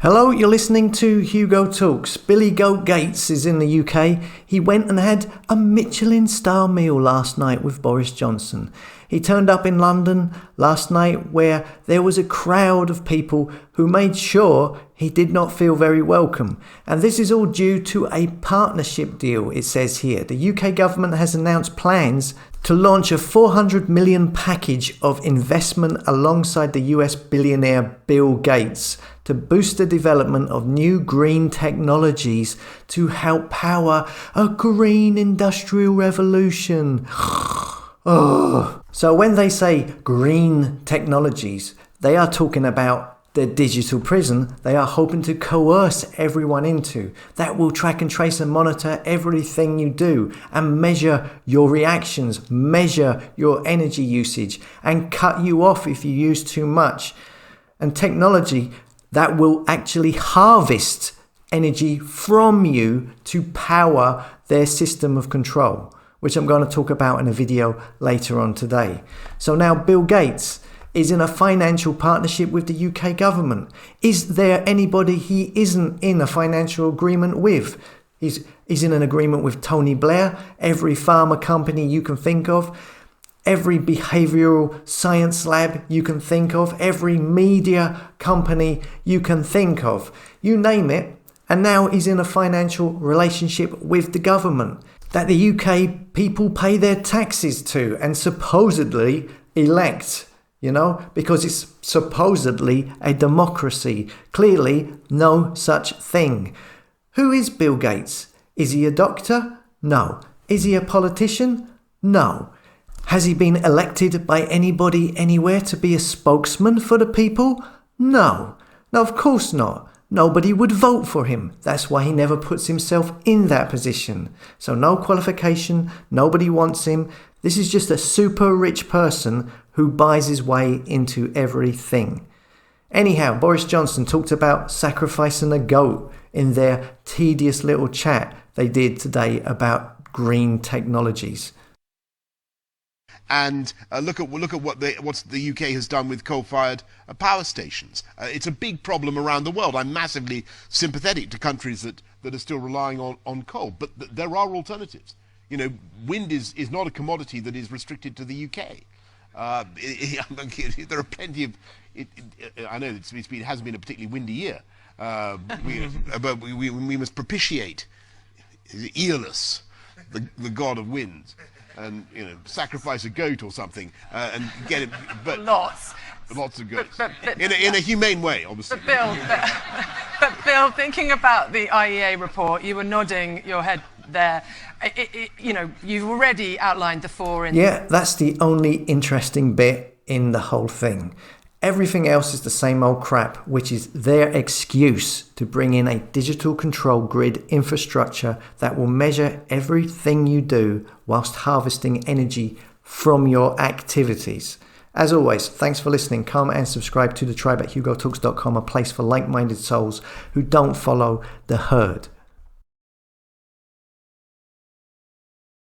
Hello, you're listening to Hugo Talks. Billy Goat Gates is in the UK. He went and had a Michelin-star meal last night with Boris Johnson. He turned up in London last night where there was a crowd of people who made sure he did not feel very welcome. And this is all due to a partnership deal, it says here. The UK government has announced plans to launch a 400 million package of investment alongside the US billionaire Bill Gates to boost the development of new green technologies to help power a green industrial revolution. So when they say green technologies, they are talking about the digital prison they are hoping to coerce everyone into. That will track and trace and monitor everything you do and measure your reactions, measure your energy usage and cut you off if you use too much. And technology that will actually harvest energy from you to power their system of control, which I'm going to talk about in a video later on today. So now Bill Gates is in a financial partnership with the UK government. Is there anybody he isn't in a financial agreement with? He's in an agreement with Tony Blair, every pharma company you can think of, every behavioral science lab you can think of, every media company you can think of. You name it. And now he's in a financial relationship with the government that the UK people pay their taxes to and supposedly elect. Because it's supposedly a democracy. Clearly, no such thing. Who is Bill Gates? Is he a doctor? No. Is he a politician? No. Has he been elected by anybody anywhere to be a spokesman for the people? No. No, of course not. Nobody would vote for him. That's why he never puts himself in that position. So no qualification, nobody wants him. This is just a super rich person who buys his way into everything. Anyhow, Boris Johnson talked about sacrificing a goat in their tedious little chat they did today about green technologies. And look at what the UK has done with coal-fired power stations. It's a big problem around the world. I'm massively sympathetic to countries that are still relying on coal, but there are alternatives. Wind is not a commodity that is restricted to the UK. There are plenty of. I know it hasn't been a particularly windy year, but we must propitiate Aeolus, the god of winds, and sacrifice a goat or something and get it. But lots of goats in a humane way, obviously. But Bill, thinking about the IEA report, you were nodding your head there. You've already outlined the four. Yeah, that's the only interesting bit in the whole thing. Everything else is the same old crap, which is their excuse to bring in a digital control grid infrastructure that will measure everything you do whilst harvesting energy from your activities. As always, thanks for listening. Come and subscribe to the tribe at hugotalks.com, a place for like-minded souls who don't follow the herd.